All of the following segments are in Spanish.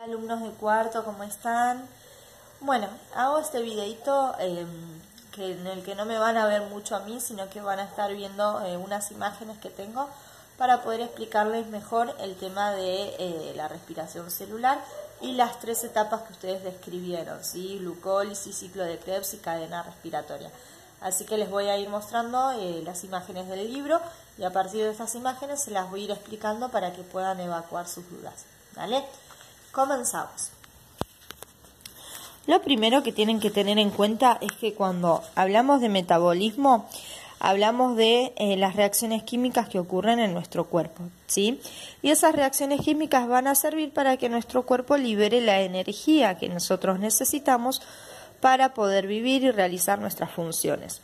Alumnos de cuarto, ¿cómo están? Bueno, hago este videito en el que no me van a ver mucho a mí, sino que van a estar viendo unas imágenes que tengo para poder explicarles mejor el tema de la respiración celular y las tres etapas que ustedes describieron, ¿sí? Glucólisis, ciclo de Krebs y cadena respiratoria. Así que les voy a ir mostrando las imágenes del libro y a partir de estas imágenes se las voy a ir explicando para que puedan evacuar sus dudas, ¿vale? Comenzamos. Lo primero que tienen que tener en cuenta es que cuando hablamos de metabolismo, hablamos de las reacciones químicas que ocurren en nuestro cuerpo, ¿sí? Y esas reacciones químicas van a servir para que nuestro cuerpo libere la energía que nosotros necesitamos para poder vivir y realizar nuestras funciones.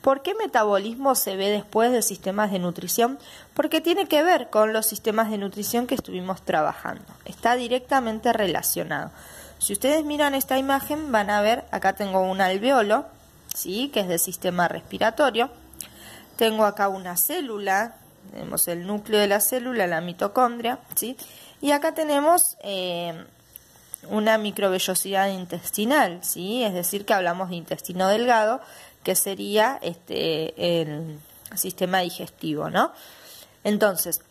¿Por qué metabolismo se ve después de sistemas de nutrición? Porque tiene que ver con los sistemas de nutrición que estuvimos trabajando. Está directamente relacionado. Si ustedes miran esta imagen van a ver, acá tengo un alveolo, ¿sí? Que es del sistema respiratorio. Tengo acá una célula, tenemos el núcleo de la célula, la mitocondria, ¿sí? Y acá tenemos una microvellosidad intestinal, ¿sí? Es decir, que hablamos de intestino delgado, que sería el sistema digestivo, ¿no? Entonces,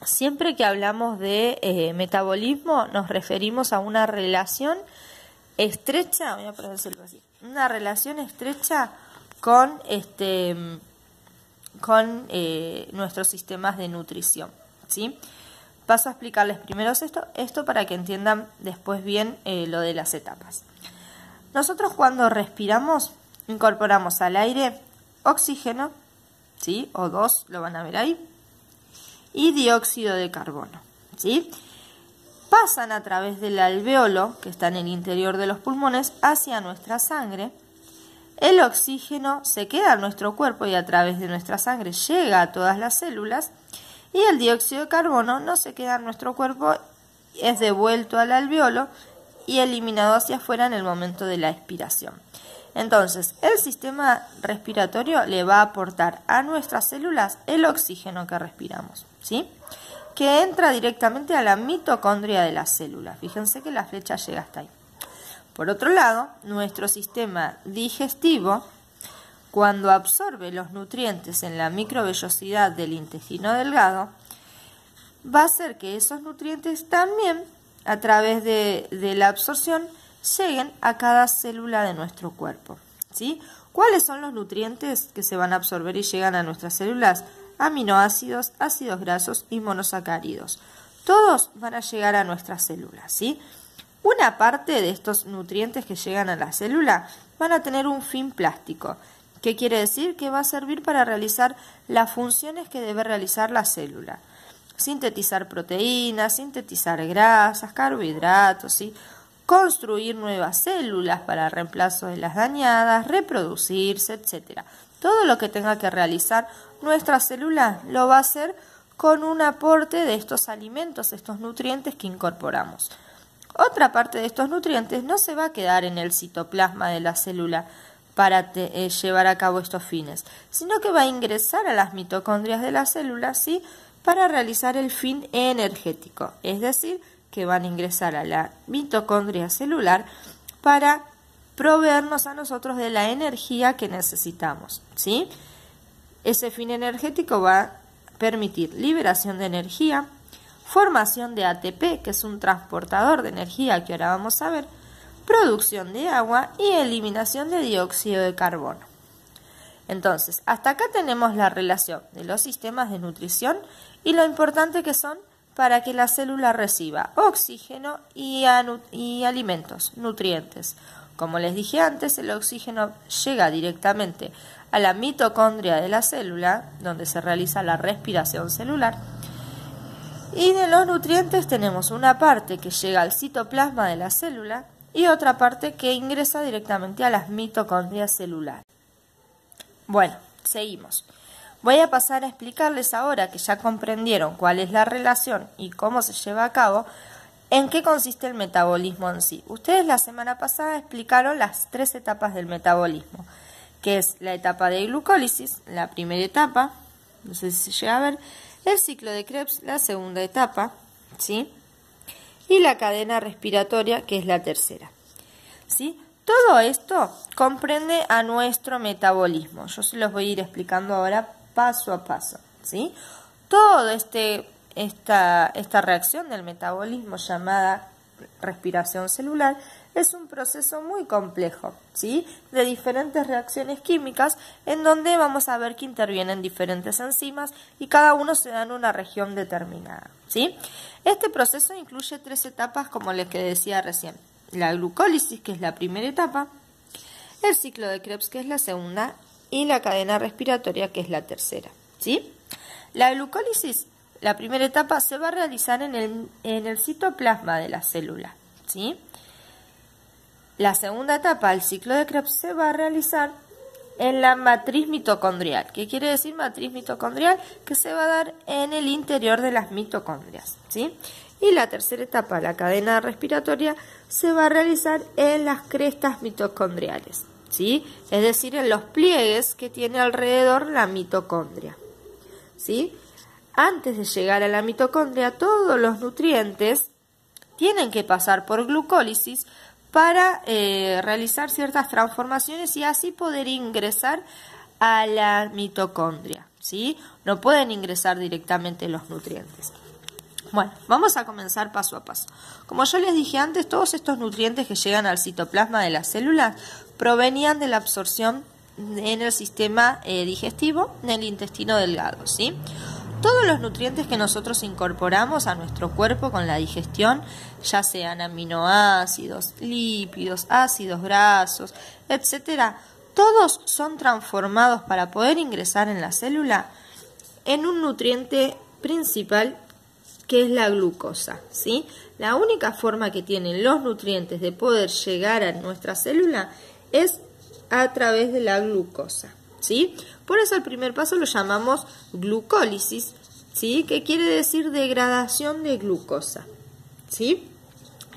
siempre que hablamos de metabolismo, nos referimos a una relación estrecha, voy a ponérselo así, una relación estrecha con nuestros sistemas de nutrición, ¿sí? Paso a explicarles primero esto para que entiendan después bien lo de las etapas. Nosotros cuando respiramos, incorporamos al aire oxígeno, ¿sí? O2, lo van a ver ahí, y dióxido de carbono, ¿sí? Pasan a través del alveolo, que está en el interior de los pulmones, hacia nuestra sangre. El oxígeno se queda en nuestro cuerpo y a través de nuestra sangre llega a todas las células, y el dióxido de carbono no se queda en nuestro cuerpo, es devuelto al alveolo y eliminado hacia afuera en el momento de la expiración. Entonces, el sistema respiratorio le va a aportar a nuestras células el oxígeno que respiramos, ¿sí? Que entra directamente a la mitocondria de la célula. Fíjense que la flecha llega hasta ahí. Por otro lado, nuestro sistema digestivo, cuando absorbe los nutrientes en la microvellosidad del intestino delgado, va a hacer que esos nutrientes también, a través de la absorción, lleguen a cada célula de nuestro cuerpo, ¿sí? ¿Cuáles son los nutrientes que se van a absorber y llegan a nuestras células? Aminoácidos, ácidos grasos y monosacáridos. Todos van a llegar a nuestras células, ¿sí? Una parte de estos nutrientes que llegan a la célula van a tener un fin plástico. ¿Qué quiere decir? Que va a servir para realizar las funciones que debe realizar la célula. Sintetizar proteínas, sintetizar grasas, carbohidratos, ¿sí? Construir nuevas células para reemplazo de las dañadas, reproducirse, etc. Todo lo que tenga que realizar nuestra célula lo va a hacer con un aporte de estos alimentos, estos nutrientes que incorporamos. Otra parte de estos nutrientes no se va a quedar en el citoplasma de la célula para llevar a cabo estos fines, sino que va a ingresar a las mitocondrias de la célula, ¿sí? Para realizar el fin energético, es decir, que van a ingresar a la mitocondria celular para proveernos a nosotros de la energía que necesitamos, ¿sí? Ese fin energético va a permitir liberación de energía, formación de ATP, que es un transportador de energía que ahora vamos a ver, producción de agua y eliminación de dióxido de carbono. Entonces, hasta acá tenemos la relación de los sistemas de nutrición y lo importante que son para que la célula reciba oxígeno y alimentos, nutrientes. Como les dije antes, el oxígeno llega directamente a la mitocondria de la célula, donde se realiza la respiración celular. Y de los nutrientes tenemos una parte que llega al citoplasma de la célula y otra parte que ingresa directamente a las mitocondrias celulares. Bueno, seguimos. Voy a pasar a explicarles ahora que ya comprendieron cuál es la relación y cómo se lleva a cabo, en qué consiste el metabolismo en sí. Ustedes la semana pasada explicaron las tres etapas del metabolismo, que es la etapa de glucólisis, la primera etapa, no sé si se llega a ver, el ciclo de Krebs, la segunda etapa, ¿sí? y la cadena respiratoria, que es la tercera. ¿Sí? Todo esto comprende a nuestro metabolismo. Yo se los voy a ir explicando ahora paso a paso. ¿Sí? Toda esta reacción del metabolismo llamada respiración celular es un proceso muy complejo, ¿sí? De diferentes reacciones químicas en donde vamos a ver que intervienen diferentes enzimas y cada uno se da en una región determinada, ¿sí? Este proceso incluye 3 etapas, como les que decía recién: la glucólisis, que es la primera etapa, el ciclo de Krebs, que es la segunda, y la cadena respiratoria, que es la tercera, ¿sí? La glucólisis, la primera etapa, se va a realizar en el citoplasma de la célula, ¿sí? La segunda etapa, el ciclo de Krebs, se va a realizar en la matriz mitocondrial. ¿Qué quiere decir matriz mitocondrial? Que se va a dar en el interior de las mitocondrias, ¿sí? Y la tercera etapa, la cadena respiratoria, se va a realizar en las crestas mitocondriales, ¿sí? Es decir, en los pliegues que tiene alrededor la mitocondria, ¿sí? Antes de llegar a la mitocondria, todos los nutrientes tienen que pasar por glucólisis para realizar ciertas transformaciones y así poder ingresar a la mitocondria, ¿sí? No pueden ingresar directamente los nutrientes. Bueno, vamos a comenzar paso a paso. Como yo les dije antes, todos estos nutrientes que llegan al citoplasma de las células provenían de la absorción en el sistema digestivo del intestino delgado, ¿sí? Todos los nutrientes que nosotros incorporamos a nuestro cuerpo con la digestión, ya sean aminoácidos, lípidos, ácidos grasos, etcétera, todos son transformados para poder ingresar en la célula en un nutriente principal, que es la glucosa, ¿sí? La única forma que tienen los nutrientes de poder llegar a nuestra célula es a través de la glucosa, ¿sí? Por eso el primer paso lo llamamos glucólisis, ¿sí? Que quiere decir degradación de glucosa, ¿sí?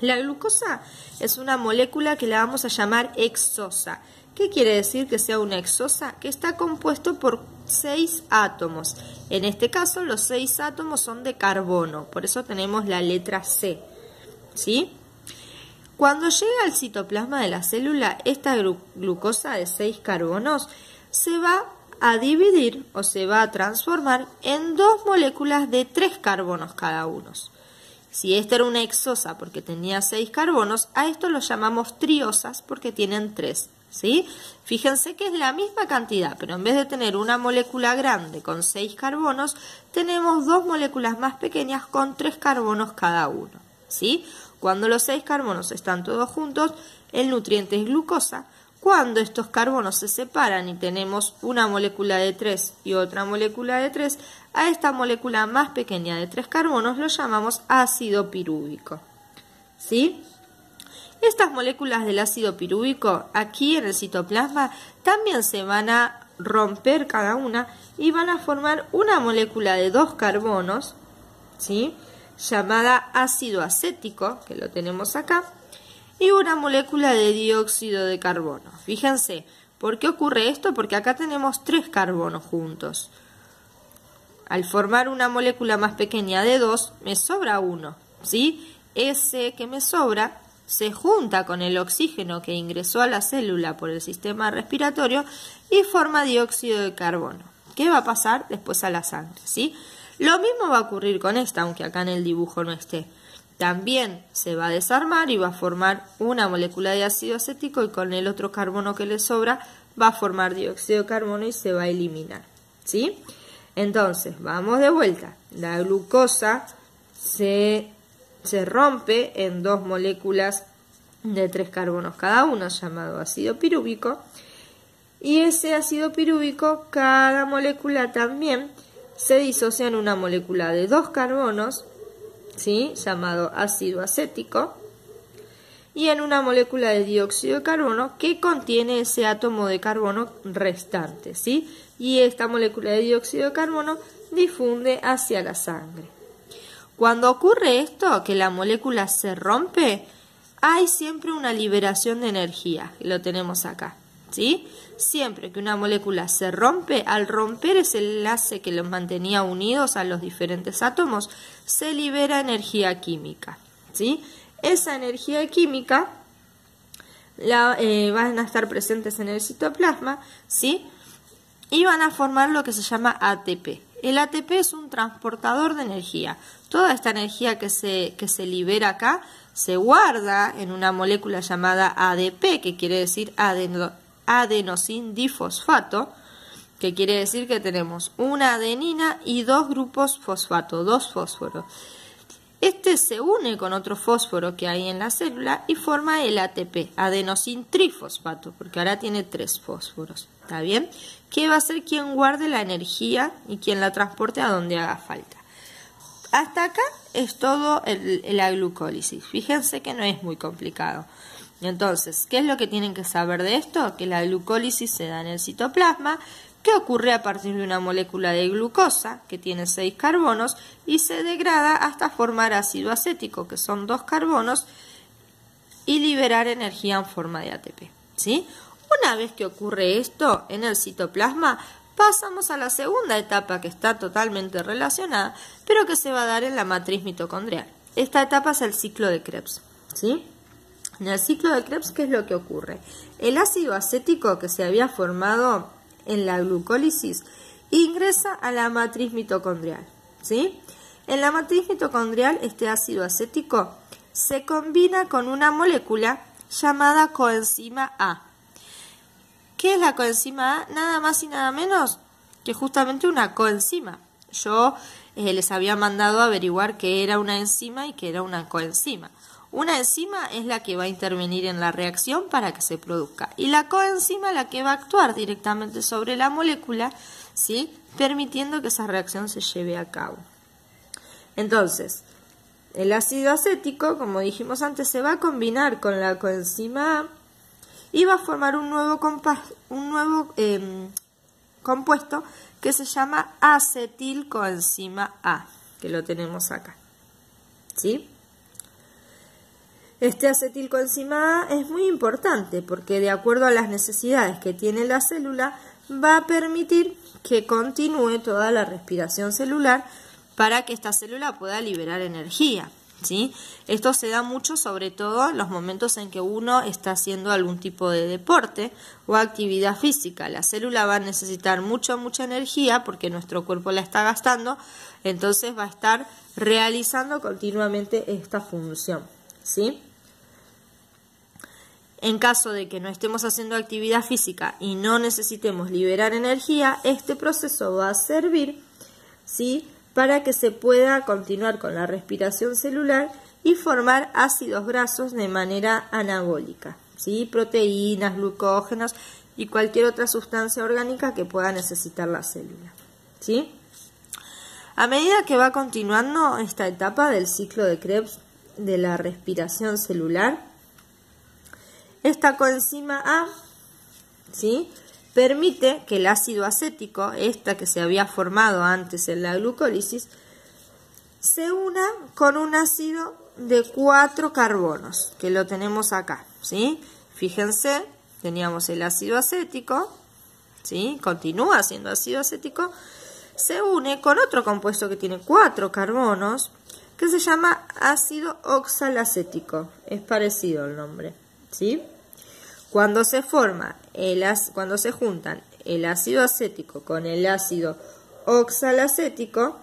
La glucosa es una molécula que la vamos a llamar exosa. ¿Qué quiere decir que sea una exosa? Que está compuesto por 6 átomos. En este caso, los 6 átomos son de carbono, por eso tenemos la letra C, ¿sí? Cuando llega al citoplasma de la célula, esta glucosa de 6 carbonos se va a dividir o se va a transformar en 2 moléculas de 3 carbonos cada uno. Si esta era una exosa porque tenía 6 carbonos, a esto lo llamamos triosas porque tienen 3, ¿sí? Fíjense que es la misma cantidad, pero en vez de tener una molécula grande con 6 carbonos, tenemos 2 moléculas más pequeñas con 3 carbonos cada uno, ¿sí? Cuando los 6 carbonos están todos juntos, el nutriente es glucosa. Cuando estos carbonos se separan y tenemos una molécula de 3 y otra molécula de 3, a esta molécula más pequeña de 3 carbonos lo llamamos ácido pirúvico, ¿sí? Estas moléculas del ácido pirúvico aquí en el citoplasma también se van a romper cada una y van a formar una molécula de 2 carbonos, ¿sí? Llamada ácido acético, que lo tenemos acá, y una molécula de dióxido de carbono. Fíjense, ¿por qué ocurre esto? Porque acá tenemos 3 carbonos juntos. Al formar una molécula más pequeña de 2, me sobra uno, ¿sí? Ese que me sobra se junta con el oxígeno que ingresó a la célula por el sistema respiratorio y forma dióxido de carbono. ¿Qué va a pasar después a la sangre? ¿Sí? Lo mismo va a ocurrir con esta, aunque acá en el dibujo no esté. También se va a desarmar y va a formar una molécula de ácido acético y con el otro carbono que le sobra va a formar dióxido de carbono y se va a eliminar, ¿sí? Entonces, vamos de vuelta. La glucosa se rompe en 2 moléculas de 3 carbonos cada una, llamado ácido pirúvico. Y ese ácido pirúvico, cada molécula también se disocia en una molécula de 2 carbonos, ¿sí? Llamado ácido acético, y en una molécula de dióxido de carbono que contiene ese átomo de carbono restante, ¿sí? Y esta molécula de dióxido de carbono difunde hacia la sangre. Cuando ocurre esto, que la molécula se rompe, hay siempre una liberación de energía, que lo tenemos acá, ¿sí? Siempre que una molécula se rompe, al romper ese enlace que los mantenía unidos a los diferentes átomos, se libera energía química, ¿sí? Esa energía química van a estar presentes en el citoplasma, ¿sí? Y van a formar lo que se llama ATP. El ATP es un transportador de energía. Toda esta energía que se libera acá se guarda en una molécula llamada ADP, que quiere decir adenosín difosfato, que quiere decir que tenemos una adenina y dos grupos fosfato, dos fósforos. Este se une con otro fósforo que hay en la célula y forma el ATP, adenosín trifosfato, porque ahora tiene 3 fósforos. ¿Está bien? Que va a ser quien guarde la energía y quien la transporte a donde haga falta. Hasta acá es todo la glucólisis. Fíjense que no es muy complicado. Entonces, ¿qué es lo que tienen que saber de esto? Que la glucólisis se da en el citoplasma, que ocurre a partir de una molécula de glucosa que tiene 6 carbonos y se degrada hasta formar ácido acético, que son 2 carbonos, y liberar energía en forma de ATP, ¿sí? Una vez que ocurre esto en el citoplasma, pasamos a la segunda etapa que está totalmente relacionada, pero que se va a dar en la matriz mitocondrial. Esta etapa es el ciclo de Krebs, ¿sí? En el ciclo de Krebs, ¿qué es lo que ocurre? El ácido acético que se había formado en la glucólisis ingresa a la matriz mitocondrial, ¿sí? En la matriz mitocondrial, este ácido acético se combina con una molécula llamada coenzima A. ¿Qué es la coenzima A? Nada más y nada menos que justamente una coenzima. Yo les había mandado a averiguar qué era una enzima y qué era una coenzima. Una enzima es la que va a intervenir en la reacción para que se produzca. Y la coenzima la que va a actuar directamente sobre la molécula, ¿sí? Permitiendo que esa reacción se lleve a cabo. Entonces, el ácido acético, como dijimos antes, se va a combinar con la coenzima A y va a formar un nuevo compuesto que se llama acetilcoenzima A, que lo tenemos acá, ¿sí? Este acetilcoenzima A es muy importante porque de acuerdo a las necesidades que tiene la célula va a permitir que continúe toda la respiración celular para que esta célula pueda liberar energía, ¿sí? Esto se da mucho sobre todo en los momentos en que uno está haciendo algún tipo de deporte o actividad física. La célula va a necesitar mucha energía porque nuestro cuerpo la está gastando, entonces va a estar realizando continuamente esta función, ¿sí? En caso de que no estemos haciendo actividad física y no necesitemos liberar energía, este proceso va a servir, ¿sí?, para que se pueda continuar con la respiración celular y formar ácidos grasos de manera anabólica, ¿sí?, proteínas, glucógenos y cualquier otra sustancia orgánica que pueda necesitar la célula, ¿sí? A medida que va continuando esta etapa del ciclo de Krebs de la respiración celular, esta coenzima A, ¿sí?, permite que el ácido acético, esta que se había formado antes en la glucólisis, se una con un ácido de 4 carbonos, que lo tenemos acá, ¿sí? Fíjense, teníamos el ácido acético, ¿sí?, continúa siendo ácido acético, se une con otro compuesto que tiene 4 carbonos, que se llama ácido oxalacético, es parecido el nombre, ¿sí? Cuando se juntan el ácido acético con el ácido oxalacético,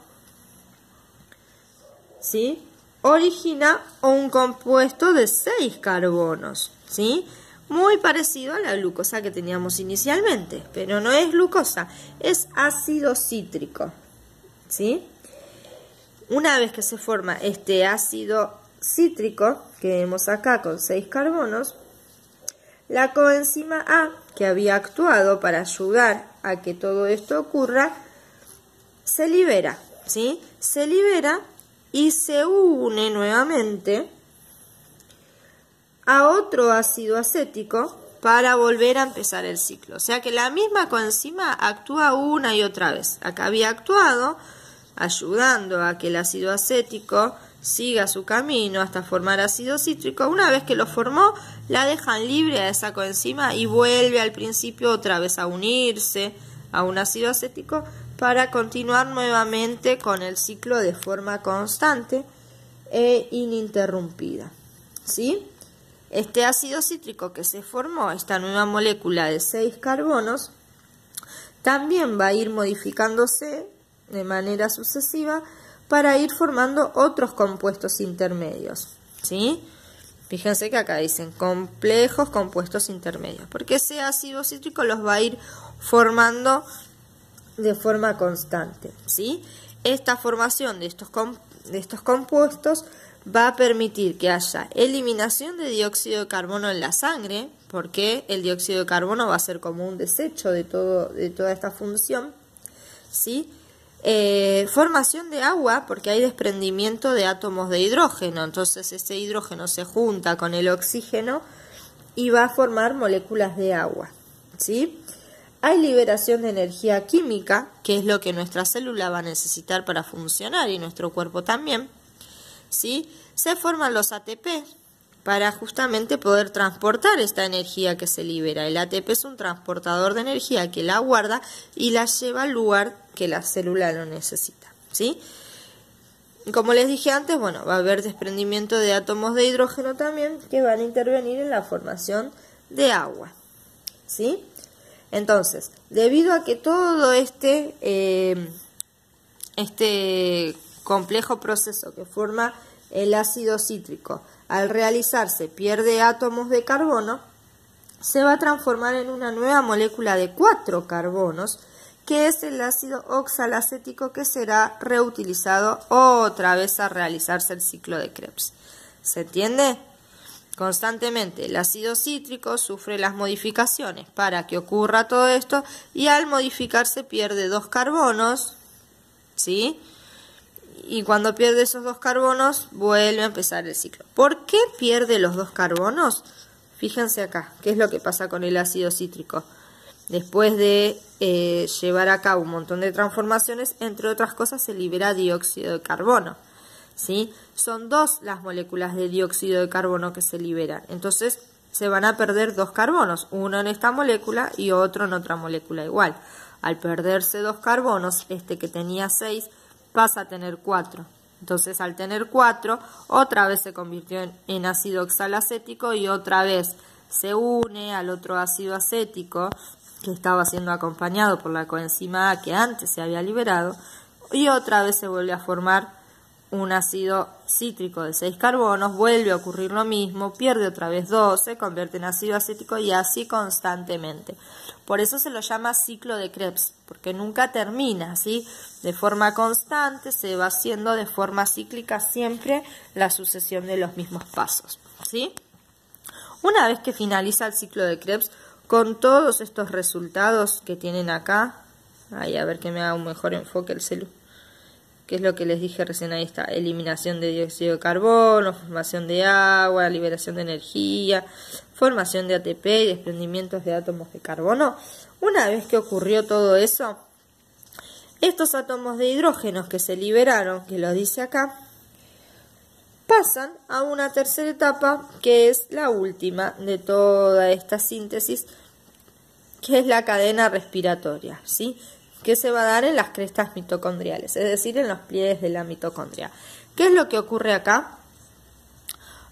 ¿sí?, origina un compuesto de 6 carbonos, ¿sí?, muy parecido a la glucosa que teníamos inicialmente, pero no es glucosa, es ácido cítrico, ¿sí? Una vez que se forma este ácido cítrico que vemos acá con 6 carbonos, la coenzima A, que había actuado para ayudar a que todo esto ocurra, se libera, ¿sí? Se libera y se une nuevamente a otro ácido acético para volver a empezar el ciclo. O sea que la misma coenzima actúa una y otra vez. Acá había actuado ayudando a que el ácido acético siga su camino hasta formar ácido cítrico. Una vez que lo formó, la dejan libre a esa coenzima y vuelve al principio otra vez a unirse a un ácido acético para continuar nuevamente con el ciclo de forma constante e ininterrumpida, ¿sí? Este ácido cítrico que se formó, esta nueva molécula de 6 carbonos, también va a ir modificándose de manera sucesiva para ir formando otros compuestos intermedios, ¿sí? Fíjense que acá dicen complejos compuestos intermedios, porque ese ácido cítrico los va a ir formando de forma constante, ¿sí? Esta formación de estos compuestos va a permitir que haya eliminación de dióxido de carbono en la sangre, porque el dióxido de carbono va a ser como un desecho de toda esta función, ¿sí? Formación de agua, porque hay desprendimiento de átomos de hidrógeno, entonces ese hidrógeno se junta con el oxígeno y va a formar moléculas de agua, ¿sí? Hay liberación de energía química, que es lo que nuestra célula va a necesitar para funcionar y nuestro cuerpo también, ¿sí? Se forman los ATP para justamente poder transportar esta energía que se libera. El ATP es un transportador de energía que la guarda y la lleva al lugar que la célula lo necesita, ¿sí? Como les dije antes, bueno, va a haber desprendimiento de átomos de hidrógeno también que van a intervenir en la formación de agua, ¿sí? Entonces, debido a que todo este complejo proceso que forma el ácido cítrico, al realizarse pierde átomos de carbono, se va a transformar en una nueva molécula de 4 carbonos, que es el ácido oxalacético, que será reutilizado otra vez a realizarse el ciclo de Krebs. ¿Se entiende? Constantemente el ácido cítrico sufre las modificaciones para que ocurra todo esto y al modificarse pierde 2 carbonos, ¿sí? Y cuando pierde esos 2 carbonos vuelve a empezar el ciclo. ¿Por qué pierde los 2 carbonos? Fíjense acá, ¿qué es lo que pasa con el ácido cítrico? Después de llevar a cabo un montón de transformaciones, entre otras cosas se libera dióxido de carbono, ¿sí? Son 2 las moléculas de dióxido de carbono que se liberan, entonces se van a perder 2 carbonos, uno en esta molécula y otro en otra molécula igual. Al perderse 2 carbonos, este que tenía 6 pasa a tener 4. Entonces, al tener 4, otra vez se convirtió en ácido oxalacético y otra vez se une al otro ácido acético que estaba siendo acompañado por la coenzima A que antes se había liberado, y otra vez se vuelve a formar un ácido cítrico de 6 carbonos, vuelve a ocurrir lo mismo, pierde otra vez 2, se convierte en ácido acético y así constantemente. Por eso se lo llama ciclo de Krebs, porque nunca termina, ¿sí? De forma constante se va haciendo de forma cíclica siempre la sucesión de los mismos pasos, ¿sí? Una vez que finaliza el ciclo de Krebs, con todos estos resultados que tienen acá, ahí a ver que me haga un mejor enfoque el celular, que es lo que les dije recién, ahí está, eliminación de dióxido de carbono, formación de agua, liberación de energía, formación de ATP y desprendimientos de átomos de carbono. Una vez que ocurrió todo eso, estos átomos de hidrógeno que se liberaron, que lo dice acá, pasan a una tercera etapa, que es la última de toda esta síntesis, que es la cadena respiratoria, ¿sí? Que se va a dar en las crestas mitocondriales, es decir, en los pliegues de la mitocondria. ¿Qué es lo que ocurre acá?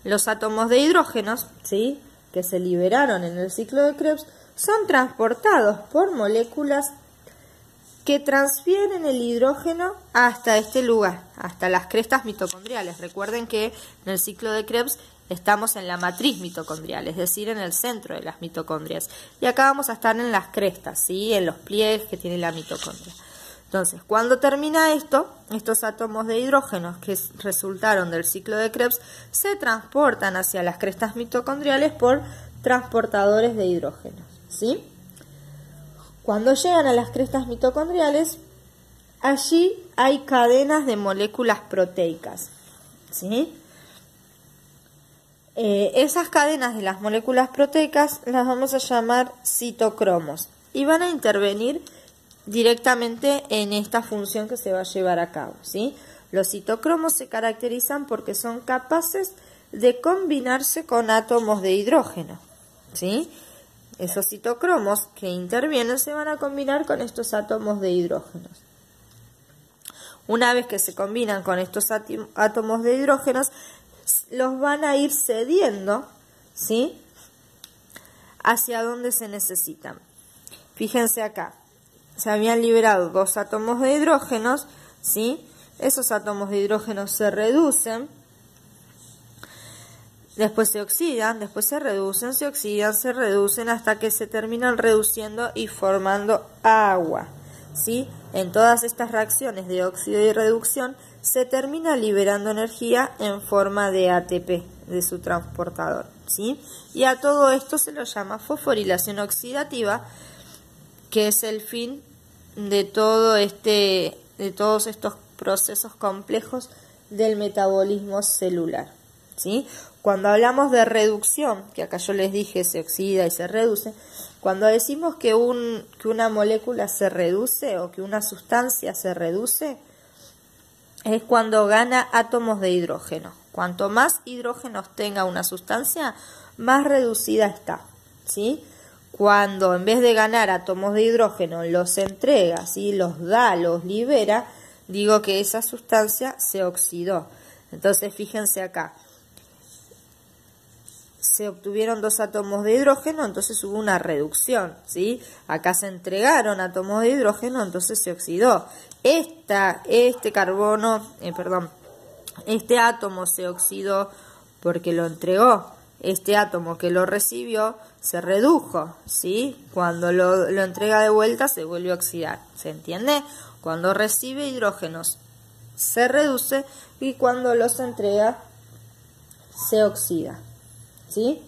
Los átomos de hidrógenos, ¿sí?, que se liberaron en el ciclo de Krebs, son transportados por moléculas que transfieren el hidrógeno hasta este lugar, hasta las crestas mitocondriales. Recuerden que en el ciclo de Krebs estamos en la matriz mitocondrial, es decir, en el centro de las mitocondrias. Y acá vamos a estar en las crestas, ¿sí?, en los pliegues que tiene la mitocondria. Entonces, cuando termina esto, estos átomos de hidrógeno que resultaron del ciclo de Krebs se transportan hacia las crestas mitocondriales por transportadores de hidrógeno, ¿sí? Cuando llegan a las crestas mitocondriales, allí hay cadenas de moléculas proteicas, ¿sí? Esas cadenas de las moléculas proteicas las vamos a llamar citocromos y van a intervenir directamente en esta función que se va a llevar a cabo, ¿sí? Los citocromos se caracterizan porque son capaces de combinarse con átomos de hidrógeno, ¿sí? Esos citocromos que intervienen se van a combinar con estos átomos de hidrógeno. Una vez que se combinan con estos átomos de hidrógenos, los van a ir cediendo, ¿sí?, hacia donde se necesitan. Fíjense acá, se habían liberado 2 átomos de hidrógenos, ¿sí? Esos átomos de hidrógeno se reducen, después se oxidan, después se reducen, se oxidan, se reducen hasta que se terminan reduciendo y formando agua, ¿sí? En todas estas reacciones de óxido y reducción se termina liberando energía en forma de ATP, de su transportador, ¿sí? Y a todo esto se lo llama fosforilación oxidativa, que es el fin de todos estos procesos complejos del metabolismo celular, ¿sí? Cuando hablamos de reducción, que acá yo les dije se oxida y se reduce, cuando decimos que una molécula se reduce o que una sustancia se reduce, es cuando gana átomos de hidrógeno. Cuanto más hidrógenos tenga una sustancia, más reducida está, ¿sí? Cuando en vez de ganar átomos de hidrógeno los entrega, ¿sí?, los da, los libera, digo que esa sustancia se oxidó. Entonces fíjense acá, se obtuvieron 2 átomos de hidrógeno, entonces hubo una reducción, ¿sí? Acá se entregaron átomos de hidrógeno, entonces se oxidó. Este átomo se oxidó porque lo entregó. Este átomo que lo recibió se redujo, ¿sí? Cuando lo entrega de vuelta se vuelve a oxidar, ¿se entiende? Cuando recibe hidrógenos se reduce y cuando los entrega se oxida, ¿sí?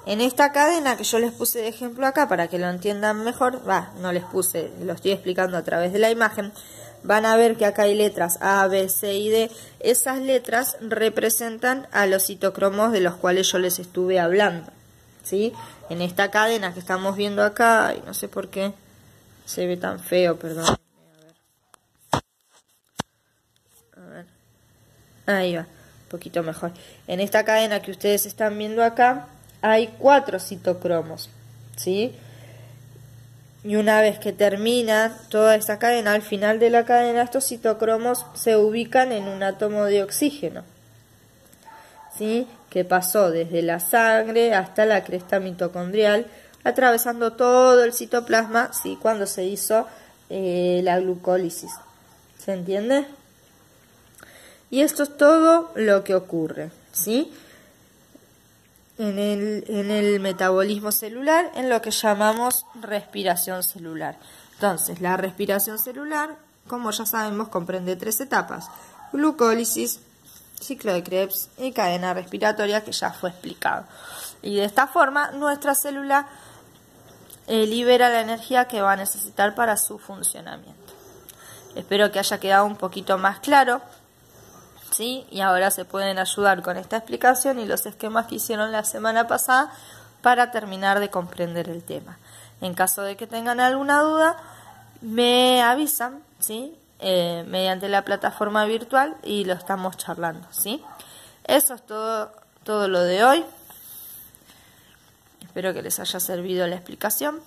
En esta cadena que yo les puse de ejemplo acá para que lo entiendan mejor, no les puse, lo estoy explicando a través de la imagen, van a ver que acá hay letras A, B, C y D. Esas letras representan a los citocromos de los cuales yo les estuve hablando, ¿sí? En esta cadena que estamos viendo acá, y no sé por qué se ve tan feo, perdón. A ver. Ahí va, un poquito mejor. En esta cadena que ustedes están viendo acá, hay 4 citocromos, ¿sí? Y una vez que termina toda esta cadena, al final de la cadena, estos citocromos se ubican en un átomo de oxígeno, ¿sí?, que pasó desde la sangre hasta la cresta mitocondrial, atravesando todo el citoplasma, ¿sí?, cuando se hizo la glucólisis. ¿Se entiende? Y esto es todo lo que ocurre, ¿sí?, en el metabolismo celular, en lo que llamamos respiración celular. Entonces, la respiración celular, como ya sabemos, comprende 3 etapas: glucólisis, ciclo de Krebs y cadena respiratoria, que ya fue explicado. Y de esta forma, nuestra célula libera la energía que va a necesitar para su funcionamiento. Espero que haya quedado un poquito más claro, ¿sí? Y ahora se pueden ayudar con esta explicación y los esquemas que hicieron la semana pasada para terminar de comprender el tema. En caso de que tengan alguna duda, me avisan, ¿sí?, mediante la plataforma virtual y lo estamos charlando, ¿sí? Eso es todo lo de hoy. Espero que les haya servido la explicación.